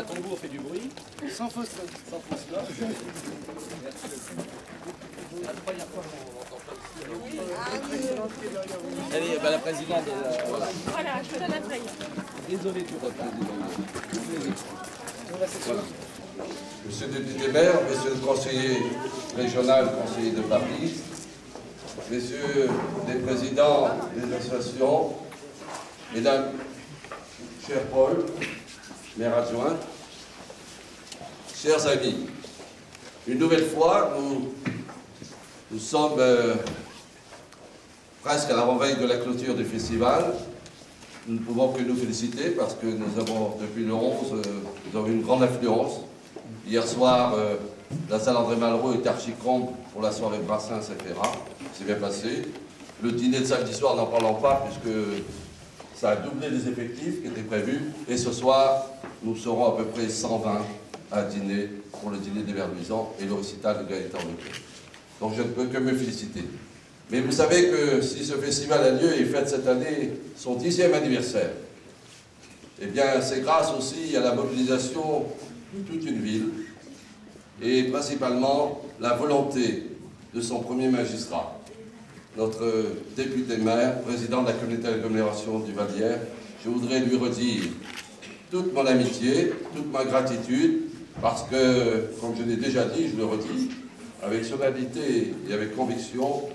tambour fait du bruit. Sans fausse note. Sans fausse note. C'est la première fois qu'on entend pas. Allez, la présidente. Voilà. Voilà, je te donne après. Désolé du retard. Monsieur le député maire, monsieur le conseiller régional, conseiller de Paris, messieurs les présidents des associations, mesdames, cher Paul, maire adjoint, chers amis, une nouvelle fois, nous sommes presque à l'avant-veille de la clôture du festival. Nous ne pouvons que nous féliciter parce que nous avons, depuis le 11, nous avons une grande affluence. Hier soir, la salle André Malraux était archi-comble pour la soirée Brassens, etc. C'est bien passé. Le dîner de samedi soir, n'en parlons pas, puisque ça a doublé les effectifs qui étaient prévus. Et ce soir, nous serons à peu près 120 à dîner pour le dîner des Verluisants et le récital de Gaëtan Leclerc. Donc je ne peux que me féliciter. Mais vous savez que si ce festival a lieu et fête cette année son 10e anniversaire, eh bien c'est grâce aussi à la mobilisation de toute une ville et principalement la volonté de son premier magistrat, notre député maire, président de la communauté d'agglomération du Vallière. Je voudrais lui redire toute mon amitié, toute ma gratitude, parce que, comme je l'ai déjà dit, je le redis, avec solennité et avec conviction,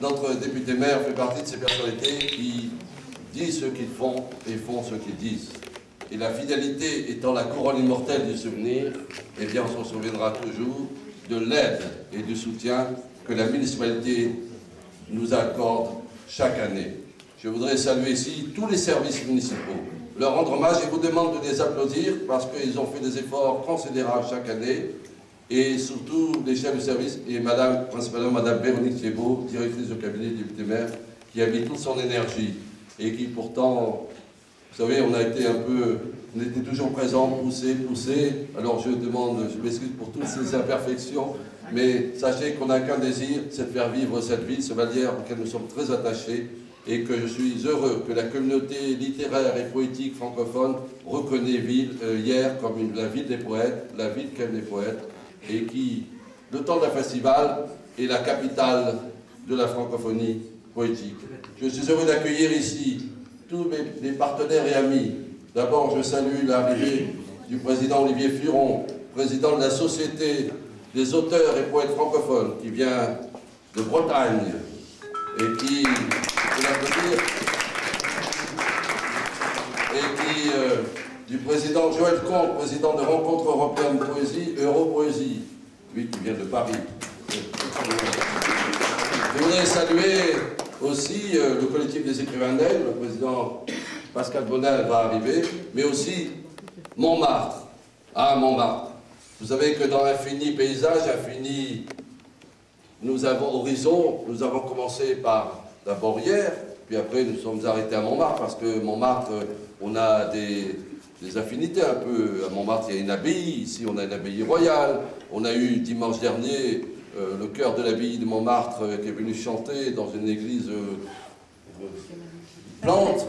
notre député maire fait partie de ces personnalités qui disent ce qu'ils font et font ce qu'ils disent. Et la fidélité étant la couronne immortelle du souvenir, eh bien on se souviendra toujours de l'aide et du soutien que la municipalité nous accorde chaque année. Je voudrais saluer ici tous les services municipaux, leur rendre hommage et vous demande de les applaudir parce qu'ils ont fait des efforts considérables chaque année. Et surtout les chefs de service et principalement Madame Véronique Thiebaud, directrice de cabinet du député maire, qui a mis toute son énergie et qui pourtant, vous savez, on était toujours présents, poussés. Alors je m'excuse pour toutes ces imperfections, mais sachez qu'on n'a qu'un désir, c'est de faire vivre cette ville, ce Vallière auquel nous sommes très attachés, et que je suis heureux que la communauté littéraire et poétique francophone reconnaît hier comme la ville des poètes, la ville qu'aiment les poètes, et qui, le temps d'un festival, est la capitale de la francophonie poétique. Je suis heureux d'accueillir ici tous mes partenaires et amis. D'abord, je salue l'arrivée du président Olivier Furon, président de la Société des auteurs et poètes francophones, qui vient de Bretagne, et qui, du président Joël Comte, président de Rencontre européenne de poésie, Europoésie, lui qui vient de Paris. Je voudrais saluer aussi le collectif des écrivains nègres, le président Pascal Bonal va arriver, mais aussi Montmartre. Ah, Montmartre. Vous savez que dans l'infini paysage, infini, nous avons horizon, nous avons commencé par d'abord hier, puis après nous sommes arrêtés à Montmartre, parce que Montmartre, on a des affinités un peu. À Montmartre, il y a une abbaye, ici on a une abbaye royale. On a eu dimanche dernier le chœur de l'abbaye de Montmartre qui est venu chanter dans une église plante,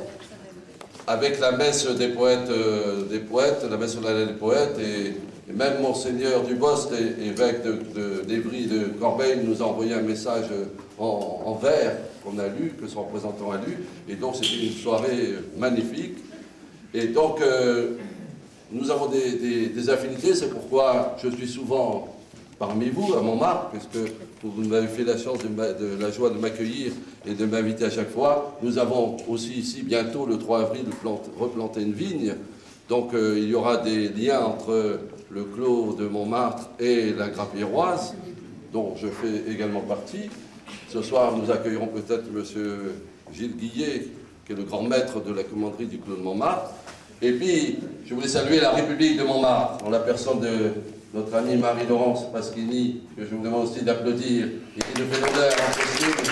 avec la messe des poètes, la messe solennelle des poètes, et même Monseigneur Dubost, évêque d'Évry de Corbeil, nous a envoyé un message en vers qu'on a lu, que son représentant a lu, et donc c'était une soirée magnifique. Et donc, nous avons des affinités, c'est pourquoi je suis souvent parmi vous, à Montmartre, puisque vous m'avez fait la chance de la joie de m'accueillir et de m'inviter à chaque fois. Nous avons aussi ici, bientôt, le 3 avril, replanter une vigne. Donc, il y aura des liens entre le clos de Montmartre et la Grappéroise, dont je fais également partie. Ce soir, nous accueillerons peut-être M. Gilles Guillet, qui est le grand maître de la commanderie du Clos de Montmartre. Et puis, je voulais saluer la République de Montmartre, en la personne de notre amie Marie-Laurence Pasquini, que je vous demande aussi d'applaudir, et qui nous fait l'honneur en possible.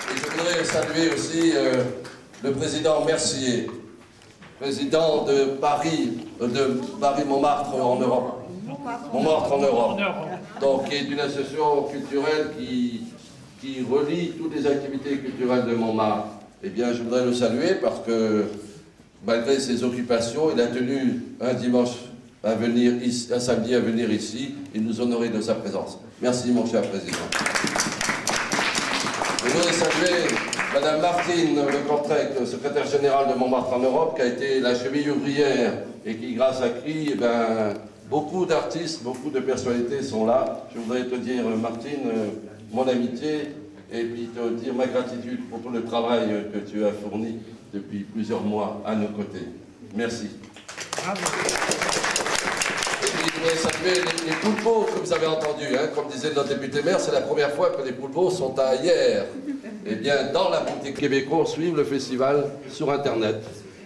Et je voudrais saluer aussi le président Mercier, président de Paris-Montmartre en Europe. Montmartre en Europe. Donc, qui est une association culturelle qui relie toutes les activités culturelles de Montmartre. Eh bien, je voudrais le saluer parce que malgré ses occupations, il a tenu un dimanche à venir ici, un samedi à venir ici et nous honorer de sa présence. Merci mon cher Président. Je voudrais saluer Madame Martine Le Cantrec, secrétaire générale de Montmartre en Europe, qui a été la cheville ouvrière et qui, grâce à qui, beaucoup d'artistes, beaucoup de personnalités sont là. Je voudrais te dire, Martine, mon amitié et puis te dire ma gratitude pour tout le travail que tu as fourni depuis plusieurs mois à nos côtés. Merci. Bravo. Et puis, je voudrais saluer les poulpeaux, que vous avez entendu, hein, comme disait notre député maire, c'est la première fois que les poulpeaux sont à Hyères. Eh bien, dans la boutique québécoise, suivre le festival sur Internet.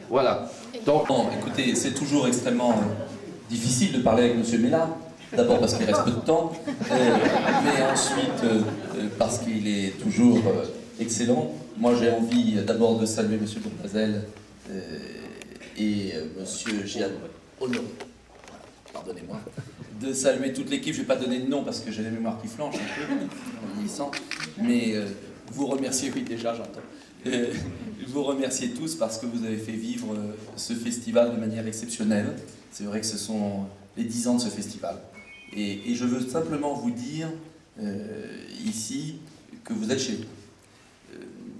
Voilà. Donc, bon, écoutez, c'est toujours extrêmement difficile de parler avec M. Mélard. D'abord parce qu'il reste peu de temps, mais ensuite parce qu'il est toujours excellent. Moi, j'ai envie d'abord de saluer M. Bournazel et M. Géad Honoré. Pardonnez-moi. De saluer toute l'équipe. Je ne vais pas donner de nom parce que j'ai la mémoire qui flanche un peu en vieillissant. Mais vous remercier, oui déjà j'entends. Vous remercier tous parce que vous avez fait vivre ce festival de manière exceptionnelle. C'est vrai que ce sont les 10 ans de ce festival. Et je veux simplement vous dire ici que vous êtes chez vous.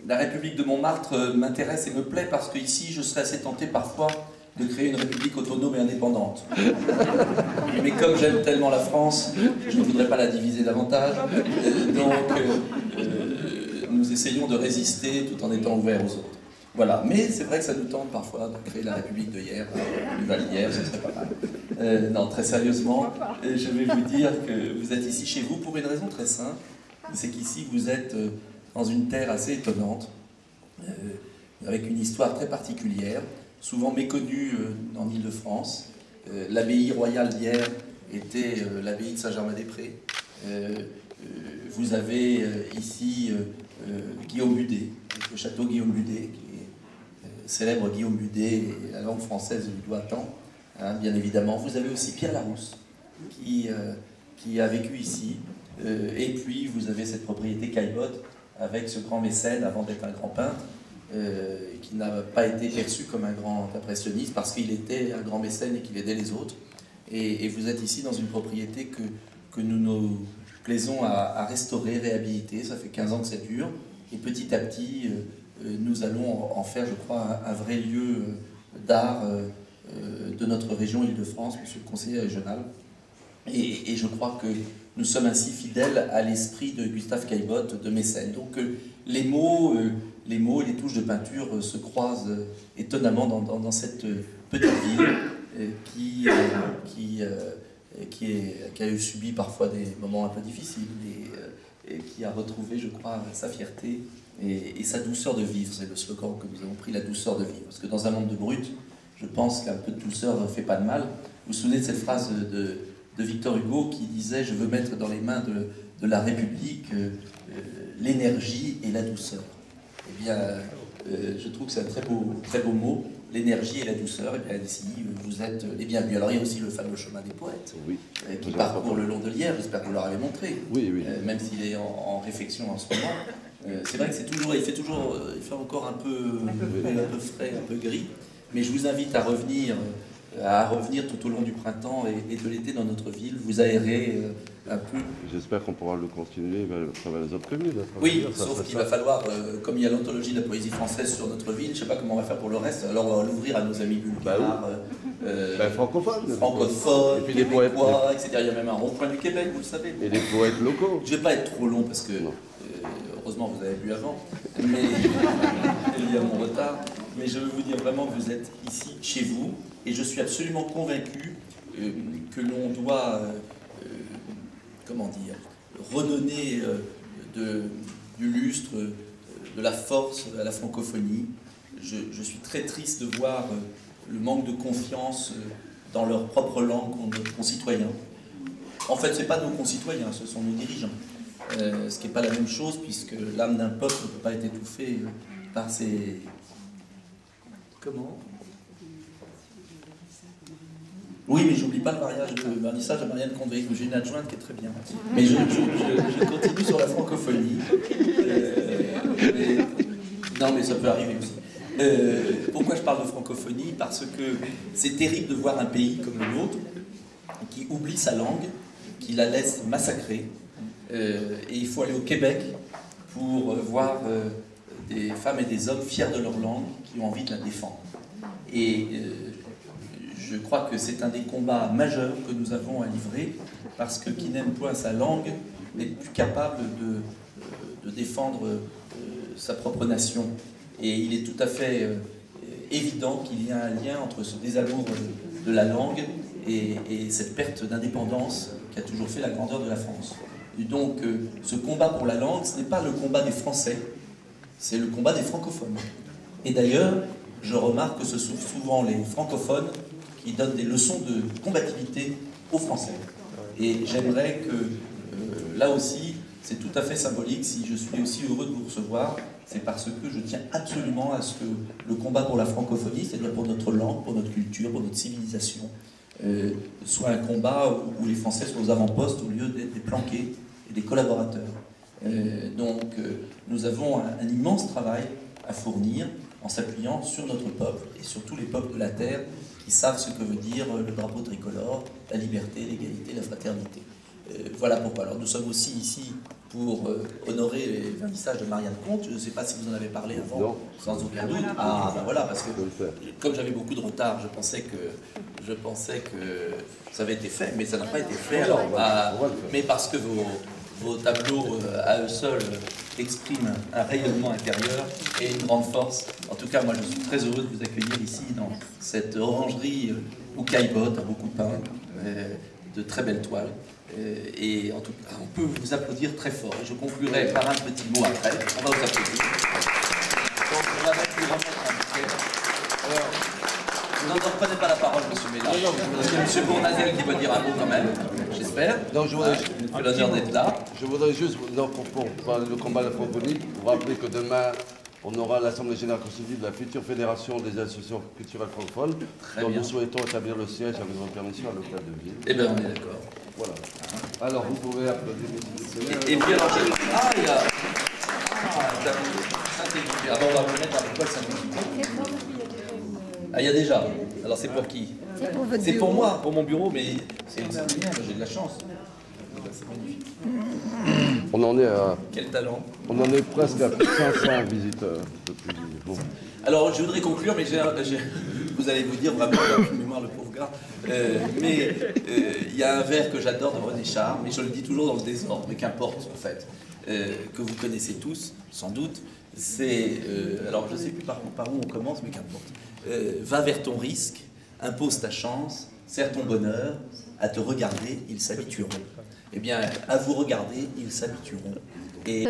La République de Montmartre m'intéresse et me plaît parce qu'ici je serais assez tenté parfois de créer une république autonome et indépendante. Mais comme j'aime tellement la France, je ne voudrais pas la diviser davantage. Donc nous essayons de résister tout en étant ouverts aux autres. Voilà, mais c'est vrai que ça nous tente parfois de créer la République de hier, du Val-Hier, ce serait pas mal. Non, très sérieusement, je vais vous dire que vous êtes ici chez vous pour une raison très simple, c'est qu'ici vous êtes dans une terre assez étonnante, avec une histoire très particulière, souvent méconnue en Île-de-France. L'abbaye royale d'Hyères était l'abbaye de Saint-Germain-des-Prés. Vous avez ici Guillaume Mudet, le château Guillaume Mudet, qui est célèbre Guillaume Mudet, et la langue française lui doit tant, hein, bien évidemment. Vous avez aussi Pierre Larousse, qui a vécu ici, et puis vous avez cette propriété Caillebotte, avec ce grand mécène, avant d'être un grand peintre, qui n'a pas été perçu comme un grand impressionniste, parce qu'il était un grand mécène et qu'il aidait les autres. Et vous êtes ici dans une propriété que nous nous plaisons à restaurer, réhabiliter. Ça fait 15 ans que ça dure, et petit à petit, nous allons en faire, je crois, un vrai lieu d'art de notre région Île-de-France, monsieur le conseiller régional. Et je crois que nous sommes ainsi fidèles à l'esprit de Gustave Caillebotte, de Mécène. Donc les mots et les touches de peinture se croisent étonnamment dans cette petite ville qui a subi parfois des moments un peu difficiles et qui a retrouvé, je crois, sa fierté et sa douceur de vivre. C'est le slogan que nous avons pris, la douceur de vivre. Parce que dans un monde de brut, je pense qu'un peu de douceur ne fait pas de mal. Vous vous souvenez de cette phrase de Victor Hugo qui disait « Je veux mettre dans les mains de la République l'énergie et la douceur ». Eh bien, je trouve que c'est un très beau mot, l'énergie et la douceur. Et bien ici, vous êtes les bienvenus. Alors il y a aussi le fameux chemin des poètes, oui, qui parcourt le long de l'Hyères, j'espère que vous leur avez montré, oui, oui. Même s'il est en réflexion en ce moment. C'est vrai que il fait encore un peu frais, un peu gris, mais je vous invite à revenir tout au long du printemps et de l'été dans notre ville, vous aérer un peu. J'espère qu'on pourra le continuer à travers les autres communes. Oui, sauf qu'il va falloir, comme il y a l'anthologie de la poésie française sur notre ville, je ne sais pas comment on va faire pour le reste, alors on va l'ouvrir à nos amis bulgares, francophones, et puis les poètes, etc. Il y a même un rond-point du Québec, vous le savez. Et les poètes locaux. Je ne vais pas être trop long parce que, heureusement vous avez bu avant, mais il y a mon retard. Mais je veux vous dire vraiment que vous êtes ici, chez vous, et je suis absolument convaincu que l'on doit, comment dire, redonner du lustre, de la force à la francophonie. Je suis très triste de voir le manque de confiance dans leur propre langue qu'ont nos concitoyens. En fait, ce n'est pas nos concitoyens, ce sont nos dirigeants. Ce qui n'est pas la même chose, puisque l'âme d'un peuple ne peut pas être étouffée par ses... Comment? Oui, mais j'oublie pas le mariage de vernissage à Marianne Convé, j'ai une adjointe qui est très bien. Mais je continue sur la francophonie. Non, mais ça peut arriver aussi. Pourquoi je parle de francophonie? Parce que c'est terrible de voir un pays comme le nôtre qui oublie sa langue, qui la laisse massacrer. Et il faut aller au Québec pour voir des femmes et des hommes fiers de leur langue, qui ont envie de la défendre. Et je crois que c'est un des combats majeurs que nous avons à livrer, parce que qui n'aime point sa langue n'est plus capable de défendre sa propre nation. Et il est tout à fait évident qu'il y a un lien entre ce désamour de la langue et cette perte d'indépendance qui a toujours fait la grandeur de la France. Et donc, ce combat pour la langue, ce n'est pas le combat des Français, c'est le combat des francophones. Et d'ailleurs, je remarque que ce sont souvent les francophones qui donnent des leçons de combativité aux Français. Et j'aimerais que, là aussi, c'est tout à fait symbolique, si je suis aussi heureux de vous recevoir, c'est parce que je tiens absolument à ce que le combat pour la francophonie, c'est-à-dire pour notre langue, pour notre culture, pour notre civilisation, soit un combat où les Français sont aux avant-postes au lieu d'être des planqués et des collaborateurs. Nous avons un immense travail à fournir en s'appuyant sur notre peuple et sur tous les peuples de la Terre qui savent ce que veut dire le drapeau tricolore, la liberté, l'égalité, la fraternité. Voilà pourquoi. Alors nous sommes aussi ici pour honorer les vernissages de Marianne Comte. Je ne sais pas si vous en avez parlé avant, non. Sans aucun doute. Ah ben voilà, parce que comme j'avais beaucoup de retard, je pensais que ça avait été fait, mais ça n'a pas été fait. Alors, mais parce que vos tableaux à eux seuls expriment un rayonnement intérieur et une grande force. En tout cas, moi je suis très heureux de vous accueillir ici dans cette orangerie où caillebotte, à beaucoup de pain, de très belles toiles. Et en tout cas, on peut vous applaudir très fort. Et je conclurai par un petit mot après. On va vous applaudir. Donc, on va vous remettre un bouquet. Alors, vous n'en reprenez pas la parole, monsieur Méla. Parce que monsieur Bournazel qui va dire un mot quand même, j'espère. Donc, je voudrais l'honneur d'être là. Je voudrais juste, pour parler du combat de la francophonie, vous rappeler que demain, on aura l'Assemblée Générale Constitutive de la future Fédération des associations culturelles francophones, dont nous souhaitons établir le siège avec votre permission à l'hôtel de ville. Eh bien, on est d'accord. Voilà. Alors, vous pouvez applaudir, messieurs. Et puis, alors, il y a... Ah, bon, on va vous mettre avec quoi ça. Ah, il y a déjà. Alors, c'est pour qui? C'est pour moi, pour mon bureau, mais c'est bien, j'ai de la chance. C'est magnifique. On en est à... Quel talent. On en est presque à 500 visiteurs depuis... Bon. Alors, je voudrais conclure, mais vous allez vous dire vraiment, mémoire le pauvre gars, mais il y a un vers que j'adore de René Char, mais je le dis toujours dans le désordre, mais qu'importe en fait, que vous connaissez tous, sans doute, c'est, alors je ne sais plus par où on commence, mais qu'importe, va vers ton risque, impose ta chance, serre ton bonheur, à te regarder, ils s'habitueront. Eh bien, à vous regarder, ils s'habitueront. Et